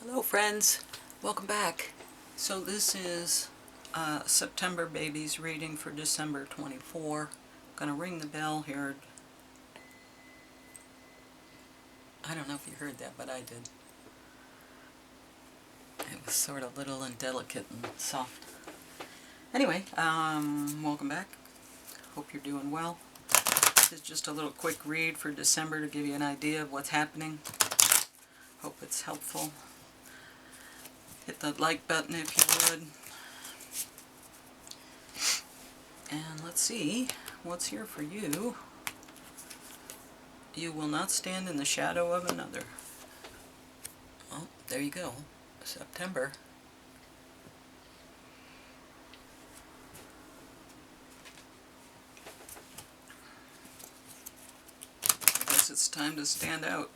Hello friends, welcome back. So this is September Babies reading for December 24. Gonna ring the bell here. I don't know if you heard that, but I did. It was sort of little and delicate and soft. Anyway, welcome back. Hope you're doing well. This is just a little quick read for December to give you an idea of what's happening. Hope it's helpful. Hit the like button if you would. And let's see what's here for you. You will not stand in the shadow of another. Well, there you go. September. I guess it's time to stand out.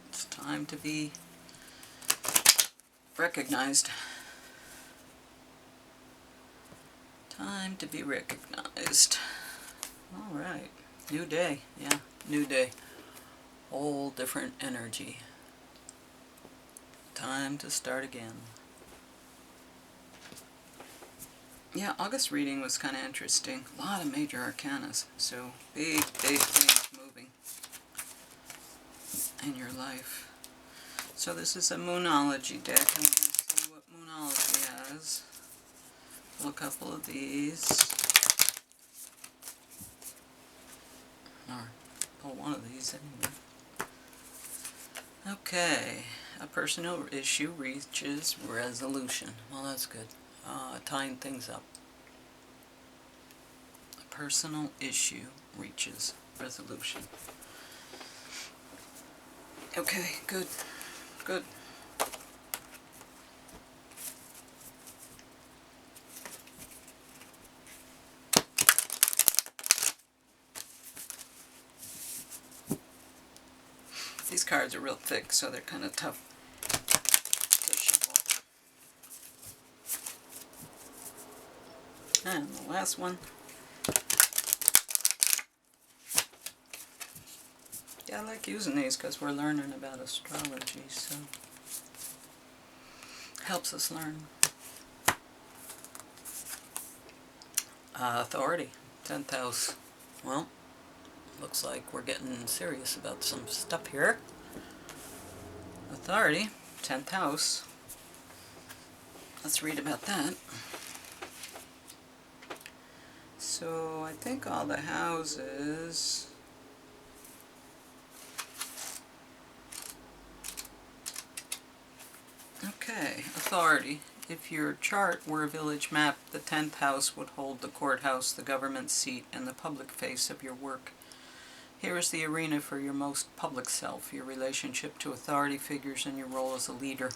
It's time to be recognized. Time to be recognized. Alright. New day. Yeah, new day. Whole different energy. Time to start again. Yeah, August reading was kind of interesting. A lot of major arcanas. So, big things moving in your life. So this is a Moonology deck. I'm going to see what Moonology has. Pull a couple of these. Or pull one of these anyway. Okay. A personal issue reaches resolution. Well, that's good. Tying things up. A personal issue reaches resolution. Okay, good. Good. These cards are real thick, so they're kind of tough to shuffle. And the last one. Yeah, I like using these because we're learning about astrology, so helps us learn. Authority, 10th house. Well, looks like we're getting serious about some stuff here. Authority, 10th house. Let's read about that. So I think all the houses... Okay, authority. If your chart were a village map, the 10th house would hold the courthouse, the government seat, and the public face of your work. Here is the arena for your most public self, your relationship to authority figures, and your role as a leader.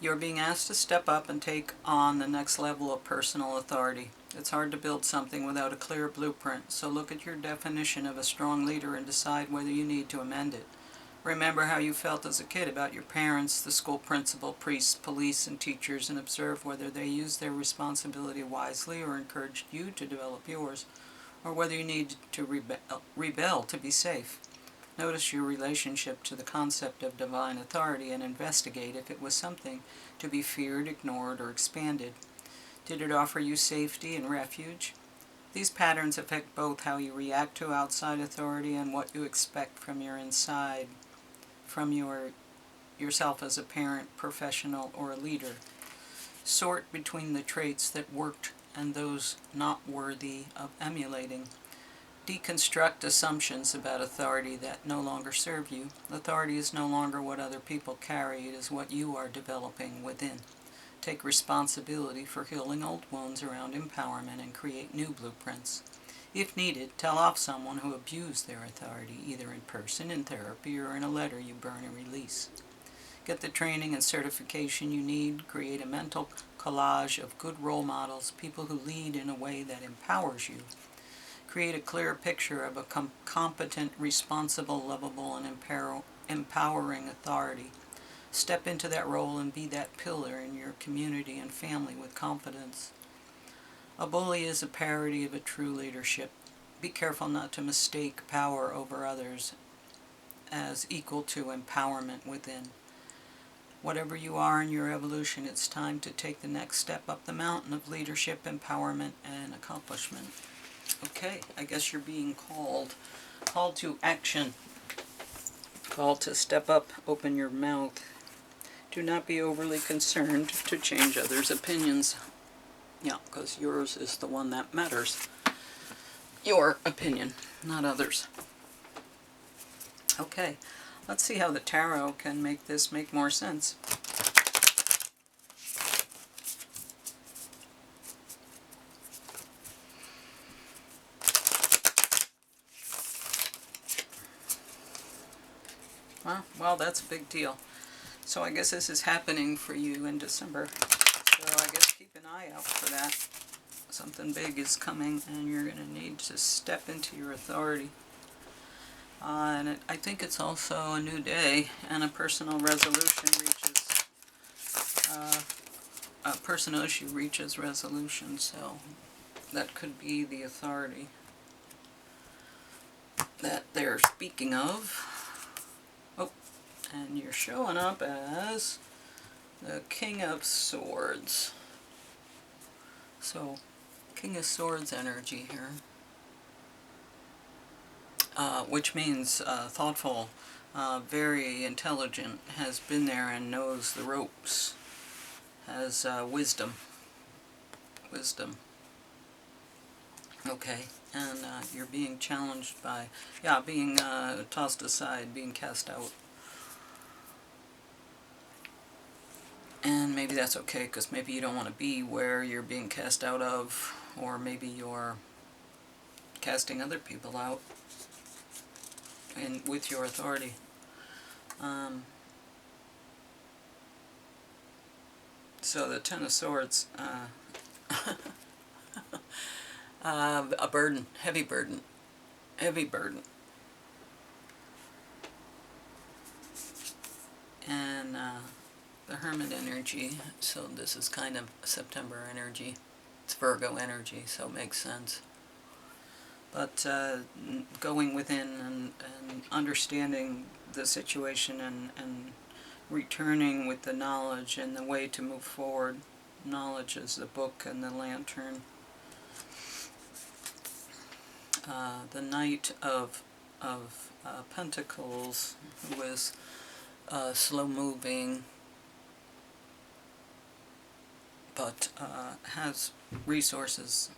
You're being asked to step up and take on the next level of personal authority. It's hard to build something without a clear blueprint, so look at your definition of a strong leader and decide whether you need to amend it. Remember how you felt as a kid about your parents, the school principal, priests, police, and teachers, and observe whether they used their responsibility wisely or encouraged you to develop yours, or whether you need to rebel to be safe. Notice your relationship to the concept of divine authority and investigate if it was something to be feared, ignored, or expanded. Did it offer you safety and refuge? These patterns affect both how you react to outside authority and what you expect from your inside, from yourself as a parent, professional, or a leader. Sort between the traits that worked and those not worthy of emulating. Deconstruct assumptions about authority that no longer serve you. Authority is no longer what other people carry, it is what you are developing within. Take responsibility for healing old wounds around empowerment and create new blueprints. If needed, tell off someone who abused their authority, either in person, in therapy, or in a letter you burn and release. Get the training and certification you need. Create a mental collage of good role models, people who lead in a way that empowers you. Create a clear picture of a competent, responsible, lovable, and empowering authority. Step into that role and be that pillar in your community and family with confidence. A bully is a parody of a true leadership. be careful not to mistake power over others as equal to empowerment within. Whatever you are in your evolution, it's time to take the next step up the mountain of leadership, empowerment, and accomplishment. Okay, I guess you're being called to action, called to step up, open your mouth. Do not be overly concerned to change others' opinions. Yeah, because yours is the one that matters. Your opinion, not others. Okay, let's see how the tarot can make this make more sense. Well, that's a big deal. So I guess this is happening for you in December. So I guess keep an eye out for that. Something big is coming, and you're going to need to step into your authority. And I think it's also a new day, and a personal resolution reaches, a personal issue reaches resolution, so that could be the authority that they're speaking of. Oh, and you're showing up as the King of Swords. So, King of Swords energy here. Which means thoughtful, very intelligent, has been there and knows the ropes, has wisdom. Okay, and you're being challenged by, being tossed aside, being cast out. And maybe that's okay, because maybe you don't want to be where you're being cast out of, or maybe you're casting other people out with your authority. So the Ten of Swords, a burden, heavy burden. And the Hermit energy, so this is kind of September energy. It's Virgo energy, so it makes sense. But going within and understanding the situation and returning with the knowledge and the way to move forward. Knowledge is the book and the lantern. The Knight of Pentacles, who is slow-moving, but has resources.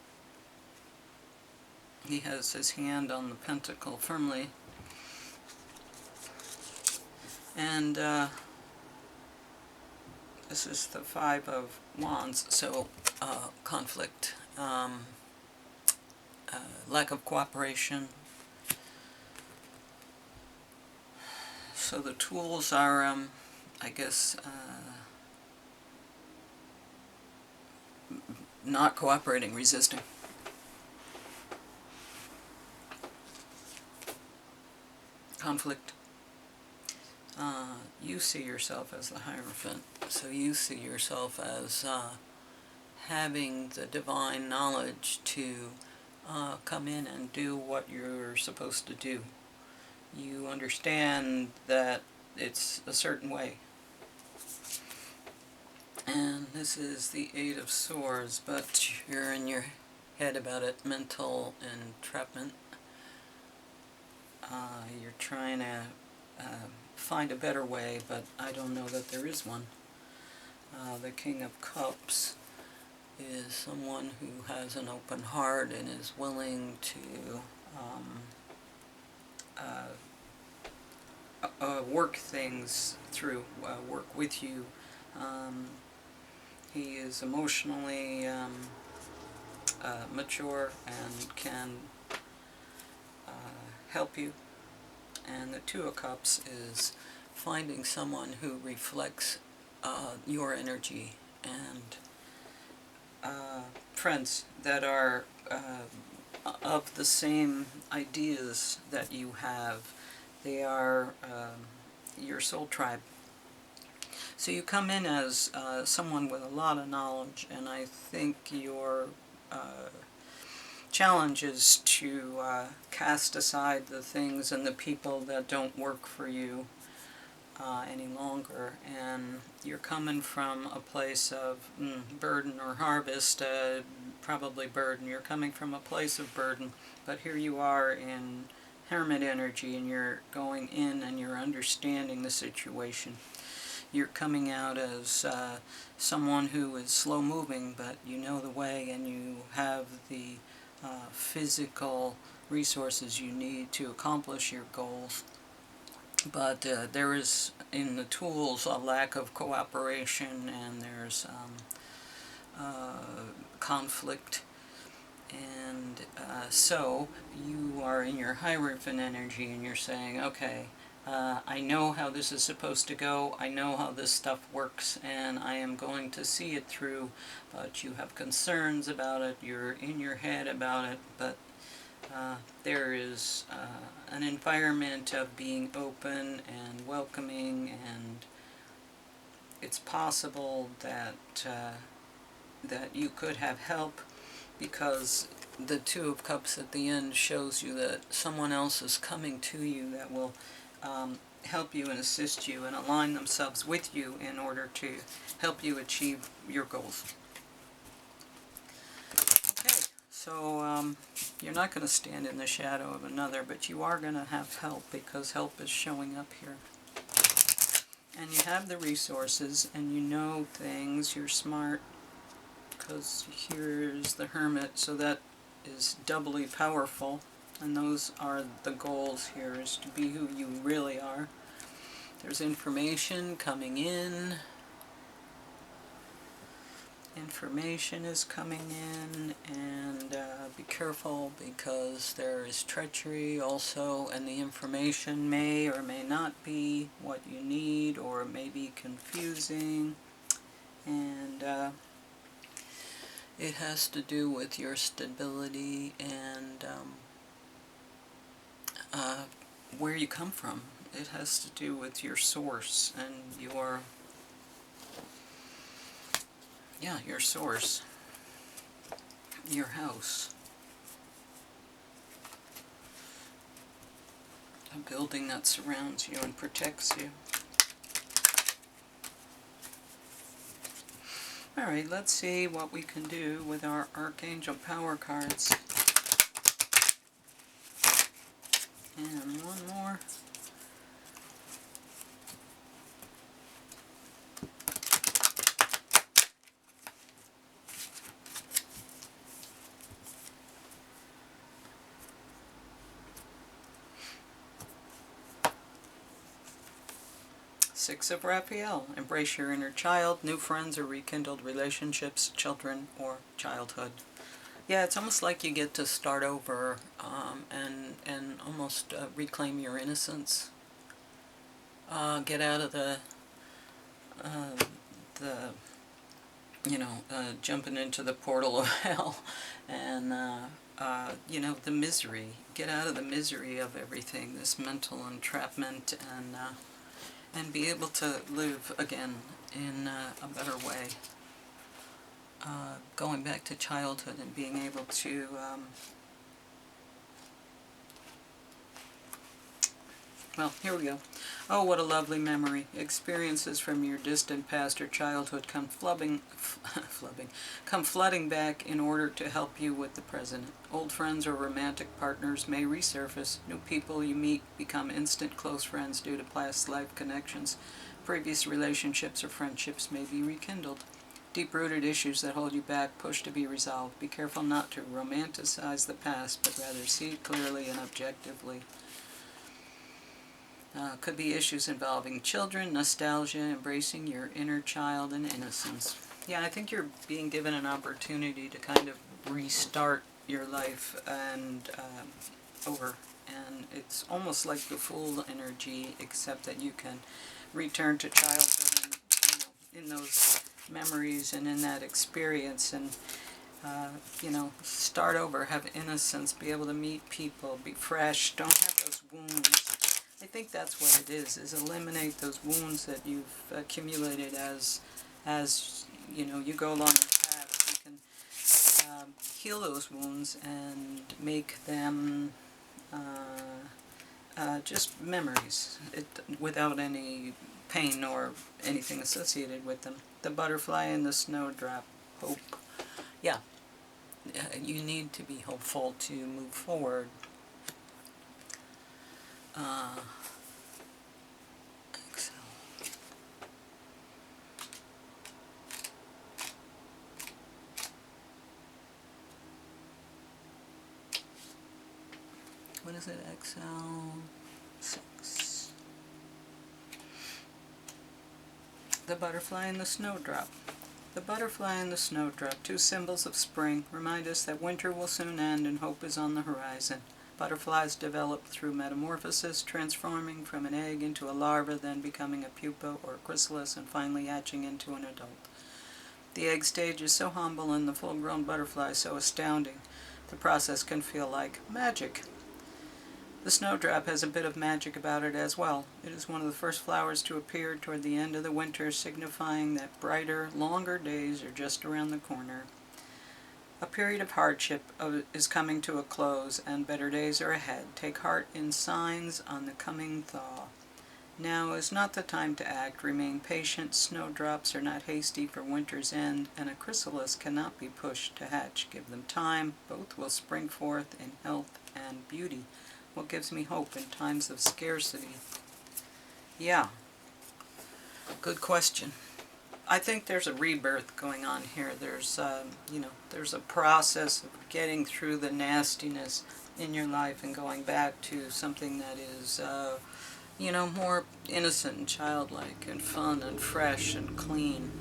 He has his hand on the pentacle firmly. And this is the Five of Wands, so conflict, lack of cooperation. So the tools are, I guess, not cooperating, resisting. Conflict. You see yourself as the Hierophant, so you see yourself as having the divine knowledge to come in and do what you're supposed to do. You understand that it's a certain way. And this is the Eight of Swords, but you're in your head about it, mental entrapment. You're trying to find a better way, but I don't know that there is one. The King of Cups is someone who has an open heart and is willing to work things through, work with you. He is emotionally mature and can help you. And the Two of Cups is finding someone who reflects your energy, and friends that are of the same ideas that you have. They are your soul tribe. So you come in as someone with a lot of knowledge, and I think you're challenge is to cast aside the things and the people that don't work for you any longer, and you're coming from a place of burden or harvest, probably burden. You're coming from a place of burden, but here you are in hermit energy, and you're going in and you're understanding the situation. You're coming out as someone who is slow moving, but you know the way, and you have the physical resources you need to accomplish your goals. But there is, in the tools, a lack of cooperation, and there's conflict. And so you are in your Hierophant energy, and you're saying, okay, I know how this is supposed to go, I know how this stuff works, and I am going to see it through, but you have concerns about it, you're in your head about it, but there is an environment of being open and welcoming, and it's possible that that you could have help, because the Two of Cups at the end shows you that someone else is coming to you that will help you and assist you and align themselves with you in order to help you achieve your goals. Okay, so you're not going to stand in the shadow of another, but you are going to have help, because help is showing up here. And you have the resources, and you know things, you're smart, because here's the Hermit, so that is doubly powerful. And those are the goals here, is to be who you really are. There's information coming in. Information is coming in, and be careful, because there is treachery also, and the information may or may not be what you need, or it may be confusing, and it has to do with your stability and where you come from. It has to do with your source and your source, your house, a building that surrounds you and protects you. Alright, let's see what we can do with our Archangel Power cards. And one more. Six of Raphael. Embrace your inner child, new friends or rekindled relationships, children or childhood. Yeah, it's almost like you get to start over and almost reclaim your innocence. Get out of the jumping into the portal of hell, and the misery. Get out of the misery of everything, this mental entrapment, and be able to live again in a better way. Going back to childhood and being able to well, here we go. Oh, what a lovely memory. Experiences from your distant past or childhood come flooding back in order to help you with the present. Old friends or romantic partners may resurface. New people you meet become instant close friends due to past life connections. Previous relationships or friendships may be rekindled. Deep-rooted issues that hold you back push to be resolved. Be careful not to romanticize the past, but rather see it clearly and objectively. Could be issues involving children, nostalgia, embracing your inner child and innocence. Yeah, I think you're being given an opportunity to kind of restart your life and over. And it's almost like the Fool energy, except that you can return to childhood and, in those memories and in that experience, and start over, have innocence, be able to meet people, be fresh, don't have those wounds. I think that's what it is eliminate those wounds that you've accumulated as you go along the path. You can heal those wounds and make them just memories, without any pain or anything associated with them. The butterfly and the snowdrop, hope. Yeah, you need to be hopeful to move forward. Exhale. What is it? Exhale 6. The butterfly and the snowdrop. The butterfly and the snowdrop, two symbols of spring, remind us that winter will soon end and hope is on the horizon. Butterflies develop through metamorphosis, transforming from an egg into a larva, then becoming a pupa or chrysalis, and finally hatching into an adult. The egg stage is so humble and the full-grown butterfly so astounding. The process can feel like magic. The snowdrop has a bit of magic about it as well. It is one of the first flowers to appear toward the end of the winter, signifying that brighter, longer days are just around the corner. A period of hardship is coming to a close, and better days are ahead. Take heart in signs on the coming thaw. Now is not the time to act. Remain patient. Snowdrops are not hasty for winter's end, and a chrysalis cannot be pushed to hatch. Give them time. Both will spring forth in health and beauty. What gives me hope in times of scarcity? Yeah, good question. I think there's a rebirth going on here. There's, there's a process of getting through the nastiness in your life and going back to something that is, more innocent and childlike and fun and fresh and clean.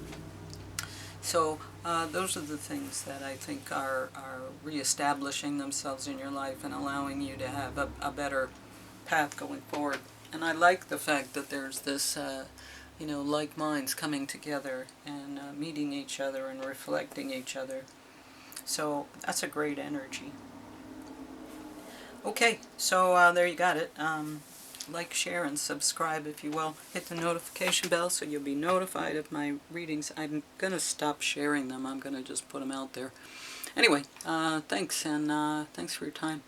So those are the things that I think are reestablishing themselves in your life and allowing you to have a better path going forward. And I like the fact that there's this, like minds coming together and meeting each other and reflecting each other. So that's a great energy. Okay, so there you got it. Like, share, and subscribe if you will. Hit the notification bell so you'll be notified of my readings. I'm going to stop sharing them. I'm going to just put them out there. Anyway, thanks, and thanks for your time.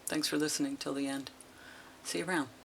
Thanks for listening till the end. See you around.